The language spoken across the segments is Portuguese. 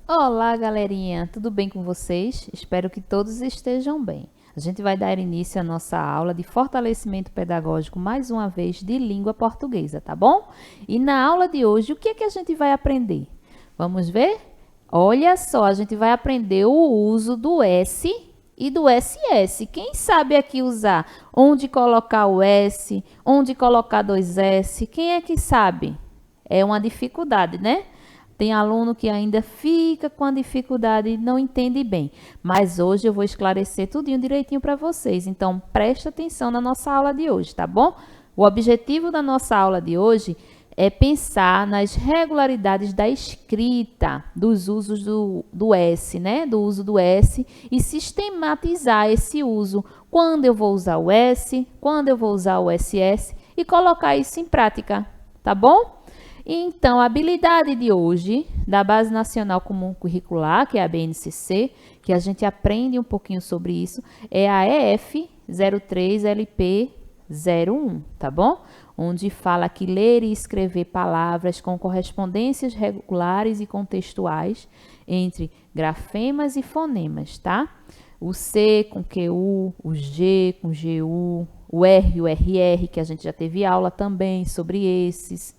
Olá, galerinha! Tudo bem com vocês? Espero que todos estejam bem. A gente vai dar início à nossa aula de fortalecimento pedagógico, mais uma vez, de língua portuguesa, tá bom? E na aula de hoje, o que é que a gente vai aprender? Vamos ver? Olha só, a gente vai aprender o uso do S e do SS. Quem sabe aqui usar? Onde colocar o S? Onde colocar dois S? Quem é que sabe? É uma dificuldade, né? Tem aluno que ainda fica com a dificuldade e não entende bem. Mas hoje eu vou esclarecer tudinho direitinho para vocês. Então, presta atenção na nossa aula de hoje, tá bom? O objetivo da nossa aula de hoje é pensar nas regularidades da escrita, dos usos do S, né? Do uso do S e sistematizar esse uso. Quando eu vou usar o S, quando eu vou usar o SS e colocar isso em prática, tá bom? Então, a habilidade de hoje, da Base Nacional Comum Curricular, que é a BNCC, que a gente aprende um pouquinho sobre isso, é a EF 03LP 01, tá bom? Onde fala que ler e escrever palavras com correspondências regulares e contextuais entre grafemas e fonemas, tá? O C com QU, o G com GU, o R e o RR, que a gente já teve aula também sobre esses.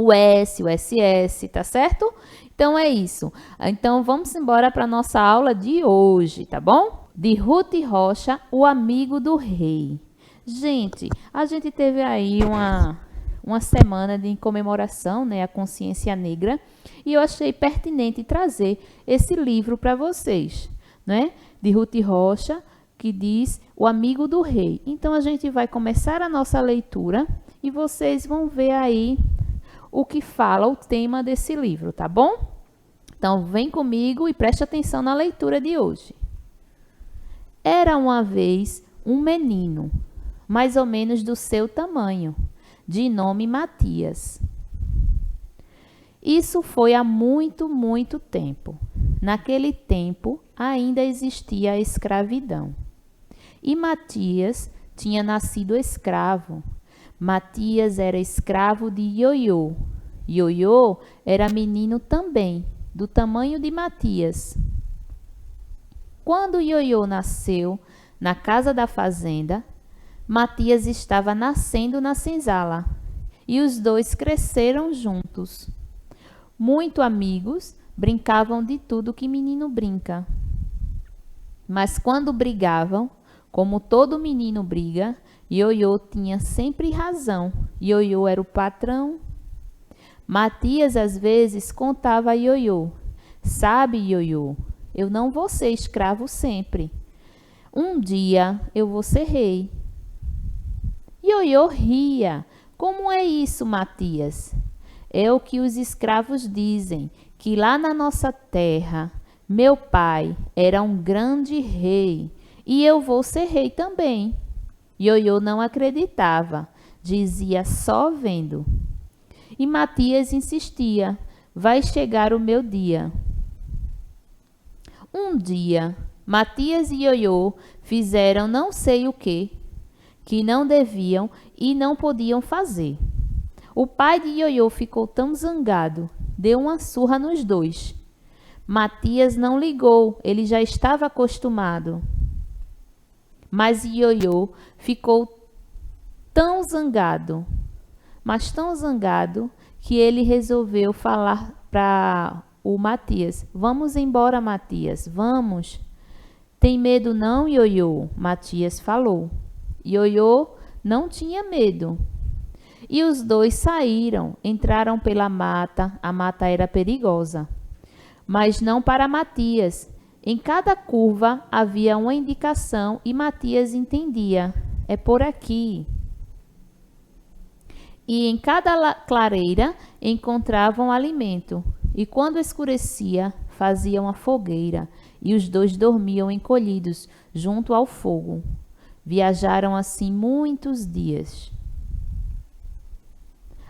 O S, o SS, tá certo? Então é isso. Então vamos embora para a nossa aula de hoje, tá bom? De Ruth Rocha, o amigo do rei. Gente, a gente teve aí uma semana de comemoração, né, a consciência negra, e eu achei pertinente trazer esse livro para vocês, né? De Ruth Rocha, que diz O Amigo do Rei. Então a gente vai começar a nossa leitura e vocês vão ver aí o que fala o tema desse livro, tá bom? Então, vem comigo e preste atenção na leitura de hoje. Era uma vez um menino, mais ou menos do seu tamanho, de nome Matias. Isso foi há muito, muito tempo. Naquele tempo, ainda existia a escravidão. E Matias tinha nascido escravo. Matias era escravo de Ioiô. Ioiô era menino também, do tamanho de Matias. Quando Ioiô nasceu na casa da fazenda, Matias estava nascendo na senzala e os dois cresceram juntos. Muito amigos, brincavam de tudo que menino brinca. Mas quando brigavam, como todo menino briga, Ioiô tinha sempre razão. Ioiô era o patrão. Matias, às vezes, contava a Ioiô. Sabe, Ioiô, eu não vou ser escravo sempre. Um dia eu vou ser rei. Ioiô ria. Como é isso, Matias? É o que os escravos dizem, que lá na nossa terra, meu pai era um grande rei e eu vou ser rei também. Ioiô não acreditava, dizia só vendo. E Matias insistia, vai chegar o meu dia. Um dia, Matias e Ioiô fizeram não sei o que não deviam e não podiam fazer. O pai de Ioiô ficou tão zangado, deu uma surra nos dois. Matias não ligou, ele já estava acostumado. Mas Ioiô ficou tão zangado, mas tão zangado, que ele resolveu falar para o Matias. Vamos embora, Matias, vamos. Tem medo não, Ioiô? Matias falou. Ioiô não tinha medo. E os dois saíram, entraram pela mata. A mata era perigosa, mas não para Matias. Em cada curva havia uma indicação e Matias entendia. É por aqui. E em cada clareira encontravam alimento. E quando escurecia, faziam uma fogueira. E os dois dormiam encolhidos junto ao fogo. Viajaram assim muitos dias.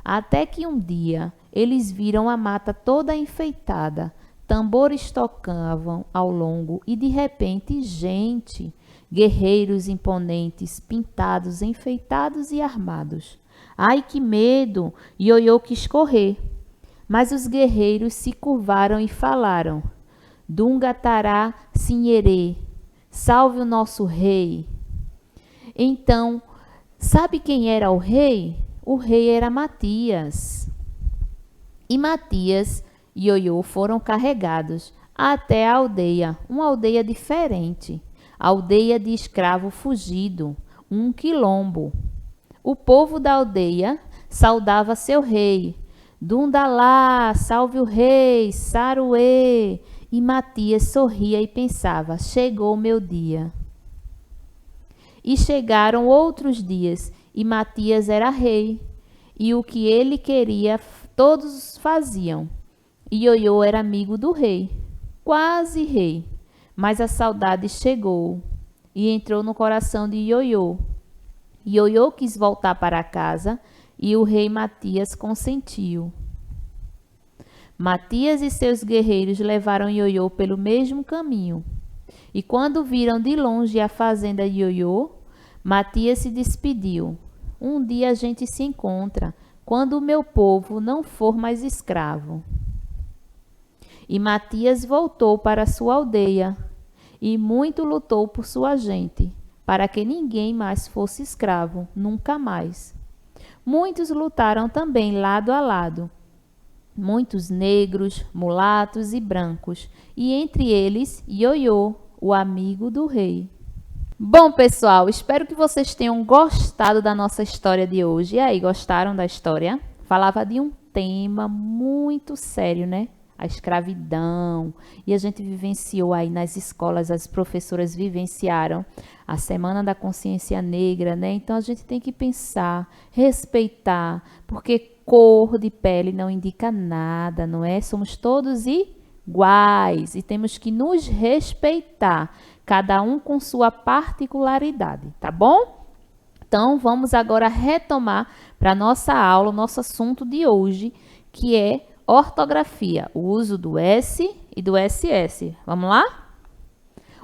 Até que um dia eles viram a mata toda enfeitada. Tambores tocavam ao longo e de repente gente, guerreiros imponentes, pintados, enfeitados e armados. Ai, que medo! Ioiô quis correr. Mas os guerreiros se curvaram e falaram: Dungatará Sinherê, salve o nosso rei. Então, sabe quem era o rei? O rei era Matias. E Matias e Ioiô foram carregados até a aldeia, uma aldeia diferente, aldeia de escravo fugido, um quilombo. O povo da aldeia saudava seu rei. Dundalá, salve o rei, Saruê. E Matias sorria e pensava: chegou o meu dia. E chegaram outros dias, e Matias era rei. E o que ele queria, todos faziam. E Ioiô era amigo do rei, quase rei. Mas a saudade chegou e entrou no coração de Ioiô. Ioiô quis voltar para casa e o rei Matias consentiu. Matias e seus guerreiros levaram Ioiô pelo mesmo caminho. E quando viram de longe a fazenda de Ioiô, Matias se despediu. Um dia a gente se encontra, quando o meu povo não for mais escravo. E Matias voltou para sua aldeia e muito lutou por sua gente, para que ninguém mais fosse escravo, nunca mais. Muitos lutaram também lado a lado, muitos negros, mulatos e brancos, e entre eles Ioiô, o amigo do rei. Bom, pessoal, espero que vocês tenham gostado da nossa história de hoje. E aí, gostaram da história? Falava de um tema muito sério, né? A escravidão. E a gente vivenciou aí nas escolas, as professoras vivenciaram a Semana da Consciência Negra, né? Então a gente tem que pensar, respeitar, porque cor de pele não indica nada, não é? Somos todos iguais e temos que nos respeitar, cada um com sua particularidade, tá bom? Então vamos agora retomar para nossa aula, o nosso assunto de hoje, que é ortografia, o uso do S e do SS. Vamos lá?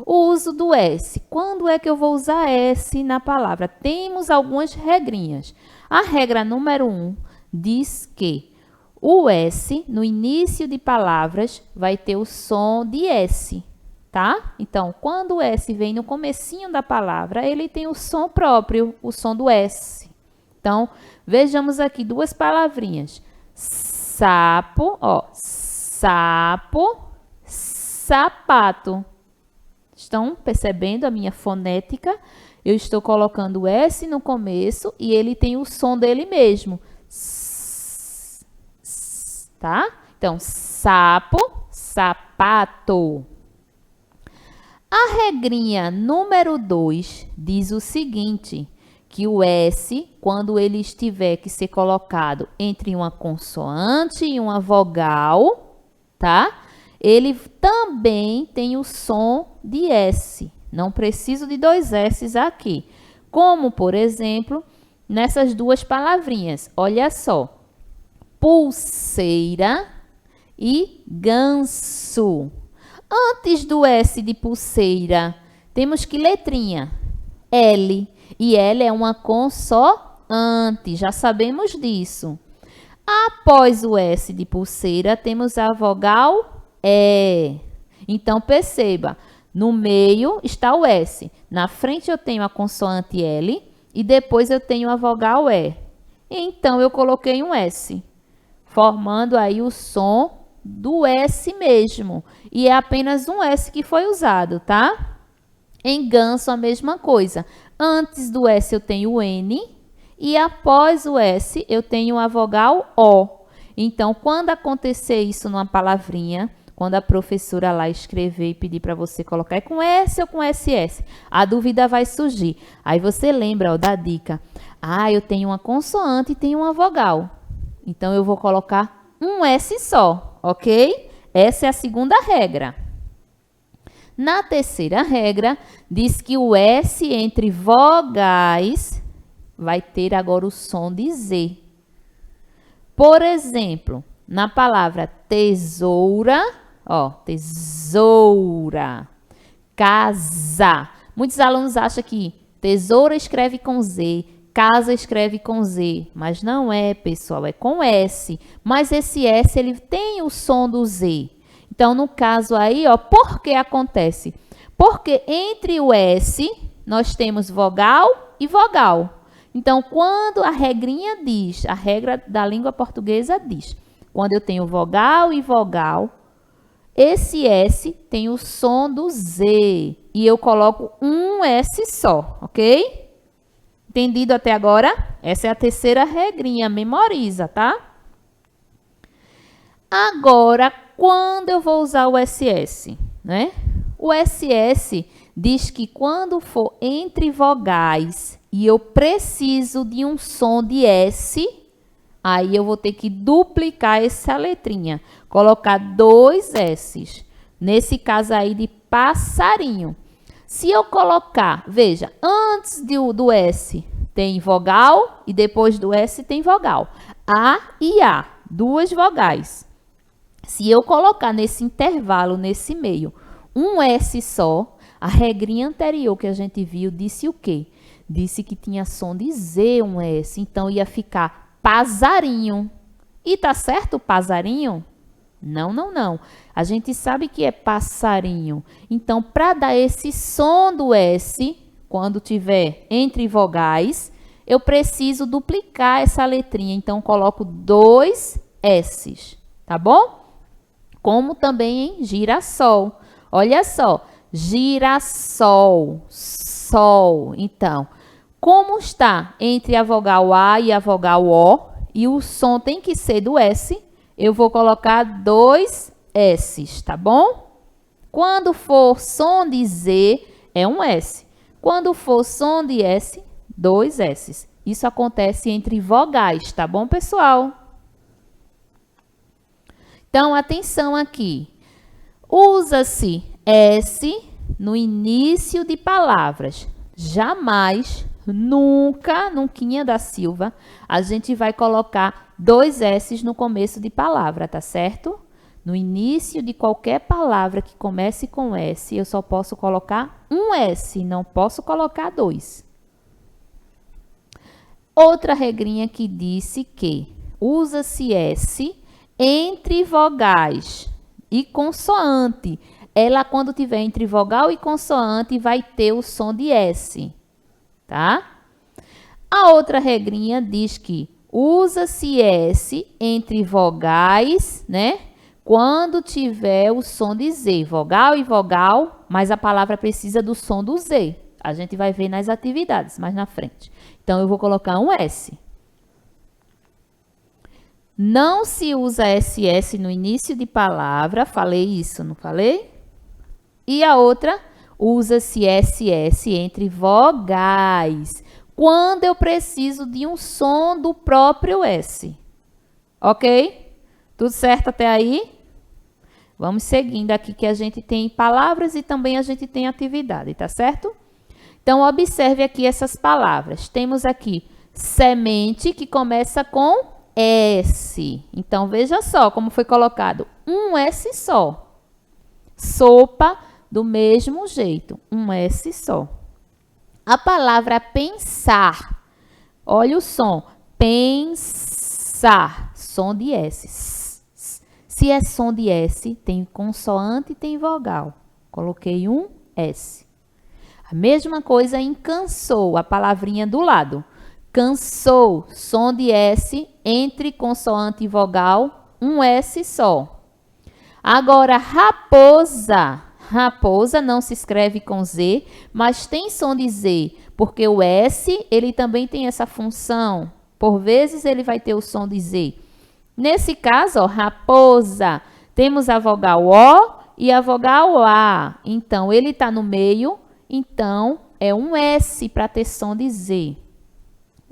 O uso do S. Quando é que eu vou usar S na palavra? Temos algumas regrinhas. A regra número 1 diz que o S, no início de palavras, vai ter o som de S, tá? Então, quando o S vem no comecinho da palavra, ele tem o som próprio, o som do S. Então, vejamos aqui duas palavrinhas. Sapo, ó, sapo, sapato. Estão percebendo a minha fonética? Eu estou colocando o S no começo e ele tem o som dele mesmo. Tá? Então, sapo, sapato. A regrinha número 2 diz o seguinte, que o S, quando ele estiver que ser colocado entre uma consoante e uma vogal, tá? Ele também tem o som de S. Não preciso de dois S's aqui. Como, por exemplo, nessas duas palavrinhas. Olha só. Pulseira e ganso. Antes do S de pulseira, temos que letrinha? L. E L é uma consoante, já sabemos disso. Após o S de pulseira, temos a vogal E. Então, perceba, no meio está o S. Na frente eu tenho a consoante L e depois eu tenho a vogal E. Então, eu coloquei um S, formando aí o som do S mesmo. E é apenas um S que foi usado, tá? Em ganso, a mesma coisa. Antes do S eu tenho o N e após o S eu tenho a vogal O. Então, quando acontecer isso numa palavrinha, quando a professora lá escrever e pedir para você colocar é com S ou com SS, a dúvida vai surgir. Aí você lembra, ó, da dica. Ah, eu tenho uma consoante e tenho uma vogal. Então, eu vou colocar um S só, ok? Essa é a segunda regra. Na terceira regra, diz que o S entre vogais vai ter agora o som de Z. Por exemplo, na palavra tesoura, ó, tesoura, casa. Muitos alunos acham que tesoura escreve com Z, Casa escreve com Z, mas não é, pessoal, é com S. Mas esse S, ele tem o som do Z. Então, no caso aí, ó, por que acontece? Porque entre o S, nós temos vogal e vogal. Então, quando a regrinha diz, a regra da língua portuguesa diz, quando eu tenho vogal e vogal, esse S tem o som do Z. E eu coloco um S só, ok? Entendido até agora? Essa é a terceira regrinha, memoriza, tá? Agora, quando eu vou usar o SS, né? O SS diz que quando for entre vogais e eu preciso de um som de S, aí eu vou ter que duplicar essa letrinha, colocar 2 S's. Nesse caso aí de passarinho. Se eu colocar, veja, antes do S tem vogal e depois do S tem vogal. A e A, 2 vogais. Se eu colocar nesse intervalo, nesse meio, um S só, a regrinha anterior que a gente viu disse o quê? Disse que tinha som de Z, um S. Então, ia ficar passarinho. E tá certo o passarinho? Não, não, não. A gente sabe que é passarinho. Então, para dar esse som do S, quando tiver entre vogais, eu preciso duplicar essa letrinha. Então, coloco 2 S's, tá bom? Como também em girassol. Olha só, girassol, sol. Então, como está entre a vogal A e a vogal O, e o som tem que ser do S, eu vou colocar 2 S's, tá bom? Quando for som de Z, é um S. Quando for som de S, 2 S's. Isso acontece entre vogais, tá bom, pessoal? Então, atenção aqui. Usa-se S no início de palavras. Jamais, nunca, nunquinha da Silva, a gente vai colocar 2 S's no começo de palavra, tá certo? No início de qualquer palavra que comece com S, eu só posso colocar um S, não posso colocar 2. Outra regrinha que disse que usa-se S entre vogais e consoante. Ela, quando tiver entre vogal e consoante, vai ter o som de S, tá? A outra regrinha diz que usa-se S entre vogais, né? Quando tiver o som de Z, vogal e vogal, mas a palavra precisa do som do Z. A gente vai ver nas atividades mais na frente. Então, eu vou colocar um S. Não se usa SS no início de palavra, falei isso, não falei? E a outra, usa-se SS entre vogais, quando eu preciso de um som do próprio S. Ok? Tudo certo até aí? Vamos seguindo aqui que a gente tem palavras e também a gente tem atividade, tá certo? Então, observe aqui essas palavras. Temos aqui semente, que começa com S. Então, veja só como foi colocado. Um S só. Sopa, do mesmo jeito. Um S só. A palavra pensar. Olha o som. Pensar. Som de S. Se é som de S, tem consoante e tem vogal. Coloquei um S. A mesma coisa em cansou, a palavrinha do lado. Cansou, som de S, entre consoante e vogal, um S só. Agora, raposa. Raposa não se escreve com Z, mas tem som de Z, porque o S, ele também tem essa função. Por vezes, ele vai ter o som de Z. Nesse caso, ó, raposa, temos a vogal O e a vogal A. Então, ele está no meio, então, é um S para ter som de Z.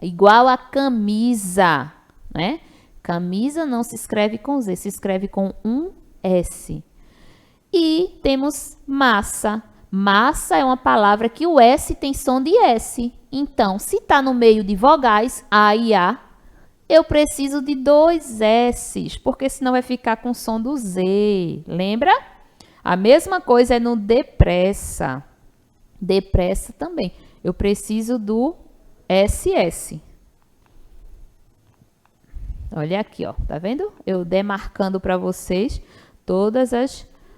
Igual a camisa, né? Camisa não se escreve com Z, se escreve com um S. E temos massa. Massa é uma palavra que o S tem som de S. Então, se está no meio de vogais, A e A, eu preciso de 2 S's, porque senão vai ficar com som do Z. Lembra? A mesma coisa é no depressa. Depressa também. Eu preciso do SS. Olha aqui, ó, tá vendo? Eu demarcando para vocês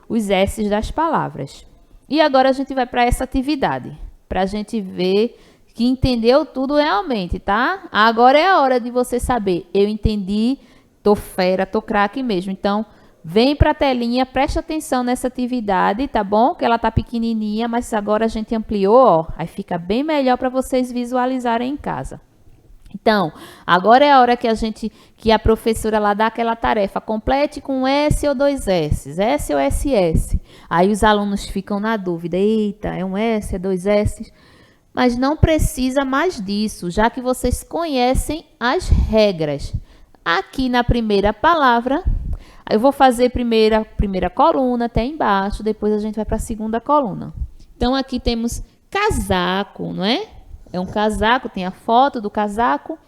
os S's das palavras. E agora a gente vai para essa atividade, para a gente ver que entendeu tudo realmente, tá? Agora é a hora de você saber. Eu entendi, tô fera, tô craque mesmo. Então, vem para a telinha, preste atenção nessa atividade, tá bom? Que ela tá pequenininha, mas agora a gente ampliou, ó. Aí fica bem melhor para vocês visualizarem em casa. Então, agora é a hora que a professora lá dá aquela tarefa, complete com S ou dois S, S ou SS. Aí os alunos ficam na dúvida, eita, é um S, é dois S? Mas não precisa mais disso, já que vocês conhecem as regras. Aqui na primeira palavra, eu vou fazer primeira coluna até embaixo, depois a gente vai para a segunda coluna. Então, aqui temos casaco, não é? É um casaco, tem a foto do casaco.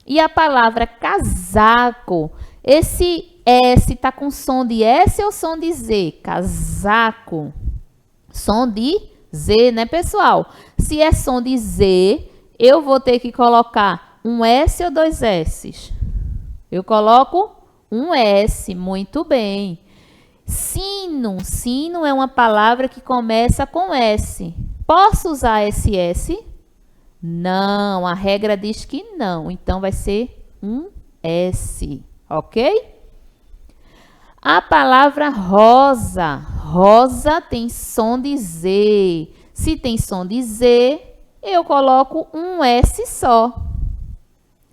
E a palavra casaco, esse S está com som de S ou som de Z? Casaco. Som de Z, né, pessoal? Se é som de Z, eu vou ter que colocar um S ou dois S's? Eu coloco um S, muito bem. Sino. Sino é uma palavra que começa com S. Posso usar SS? Não, a regra diz que não. Então, vai ser um S, ok? A palavra rosa. Rosa tem som de Z. Se tem som de Z, eu coloco um S só.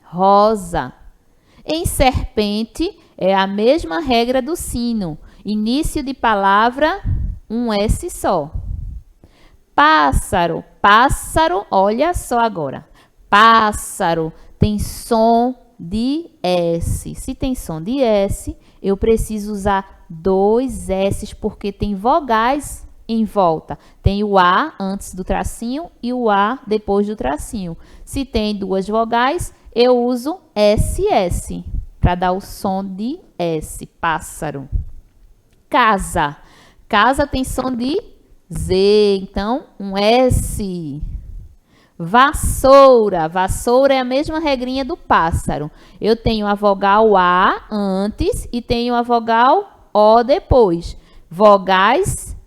Rosa. Em serpente, é a mesma regra do sino. Início de palavra, um S só. Pássaro. Pássaro, olha só agora. Pássaro tem som de S. Se tem som de S, eu preciso usar dois S's, porque tem vogais em volta. Tem o A antes do tracinho e o A depois do tracinho. Se tem duas vogais, eu uso SS para dar o som de S. Pássaro. Casa. Casa tem som de Z, então um S. Vassoura. Vassoura é a mesma regrinha do pássaro. Eu tenho a vogal A antes e tenho a vogal O depois. Vogais,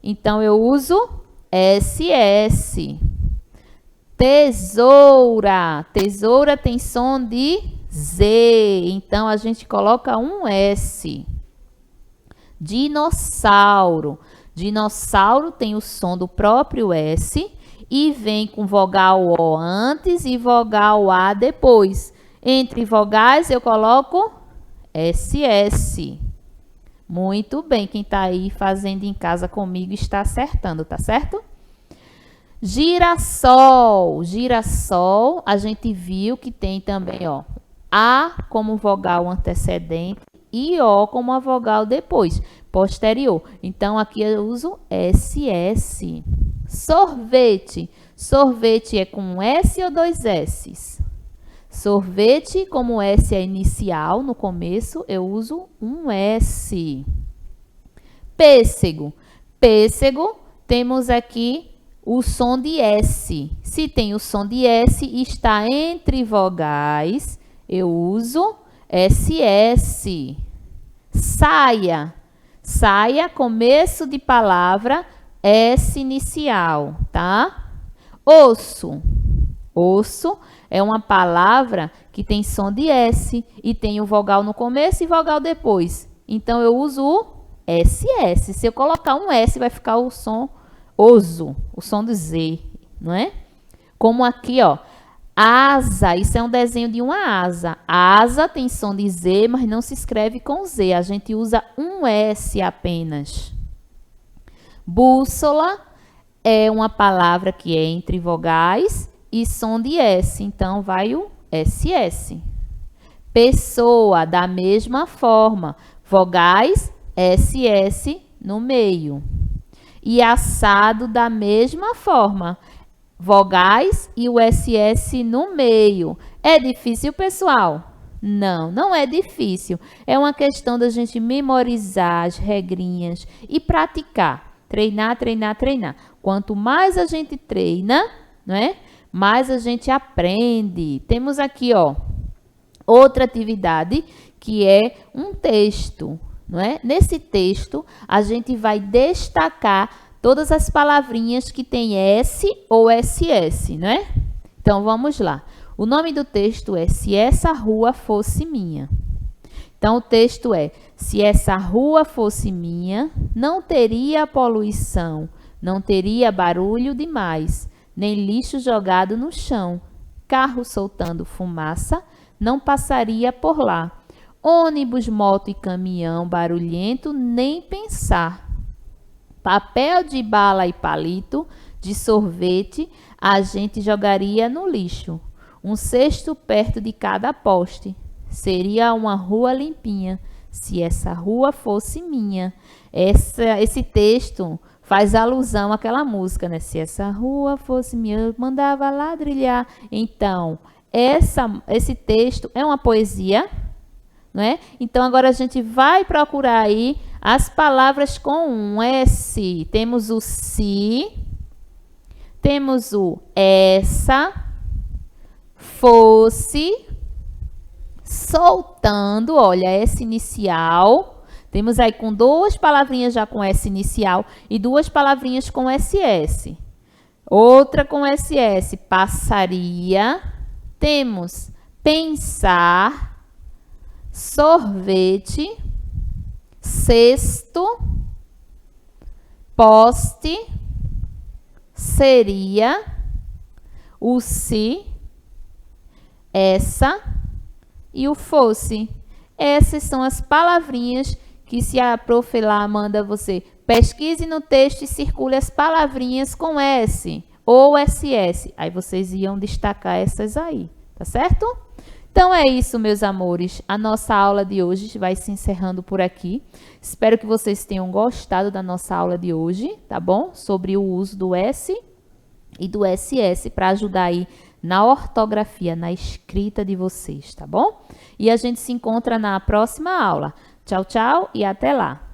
então eu uso SS. Tesoura. Tesoura tem som de Z, então a gente coloca um S. Dinossauro. Dinossauro tem o som do próprio S e vem com vogal O antes e vogal A depois. Entre vogais eu coloco SS. Muito bem, quem está aí fazendo em casa comigo está acertando, tá certo? Girassol. Girassol, a gente viu que tem também, ó, A como vogal antecedente e O como a vogal depois, posterior. Então, aqui eu uso SS. Sorvete. Sorvete é com S ou dois S's? Sorvete, como S é inicial, no começo, eu uso um S. Pêssego. Pêssego, temos aqui o som de S. Se tem o som de S e está entre vogais, eu uso SS. Saia. Saia, começo de palavra, S inicial, tá? Osso. Osso é uma palavra que tem som de S e tem o vogal no começo e vogal depois. Então, eu uso o SS. Se eu colocar um S, vai ficar o som oso, o som do Z, não é? Como aqui, ó. Asa, isso é um desenho de uma asa. Asa tem som de Z, mas não se escreve com Z. A gente usa um S apenas. Bússola é uma palavra que é entre vogais e som de S. Então, vai o SS. Pessoa, da mesma forma. Vogais, SS no meio. E assado, da mesma forma. Vogais e o SS no meio. É difícil, pessoal? Não, não é difícil. É uma questão da gente memorizar as regrinhas e praticar. Treinar, treinar, treinar. Quanto mais a gente treina, não é? mais a gente aprende. Temos aqui, ó, outra atividade que é um texto, não é? Nesse texto, a gente vai destacar todas as palavrinhas que tem S ou SS, não é? Então, vamos lá. O nome do texto é Se Essa Rua Fosse Minha. Então, o texto é: se essa rua fosse minha, não teria poluição, não teria barulho demais, nem lixo jogado no chão. Carro soltando fumaça não passaria por lá. Ônibus, moto e caminhão barulhento, nem pensar. Papel de bala e palito de sorvete a gente jogaria no lixo. Um cesto perto de cada poste. Seria uma rua limpinha, se essa rua fosse minha. Esse texto faz alusão àquela música, né? Se essa rua fosse minha, eu mandava ladrilhar. Então, esse texto é uma poesia, não é? Então, agora a gente vai procurar aí as palavras com um S. Temos o se, temos o essa, fosse, soltando, olha, S inicial. Temos aí com duas palavrinhas já com S inicial e duas palavrinhas com SS. Outra com SS, passaria. Temos pensar, sorvete, cesto, poste, seria, o se, essa e o fosse. Essas são as palavrinhas que, se a prof lá manda você pesquise no texto e circule as palavrinhas com S ou SS. Aí vocês iam destacar essas aí, tá certo? Então é isso, meus amores. A nossa aula de hoje vai se encerrando por aqui. Espero que vocês tenham gostado da nossa aula de hoje, tá bom? Sobre o uso do S e do SS para ajudar aí na ortografia, na escrita de vocês, tá bom? E a gente se encontra na próxima aula. Tchau, tchau e até lá!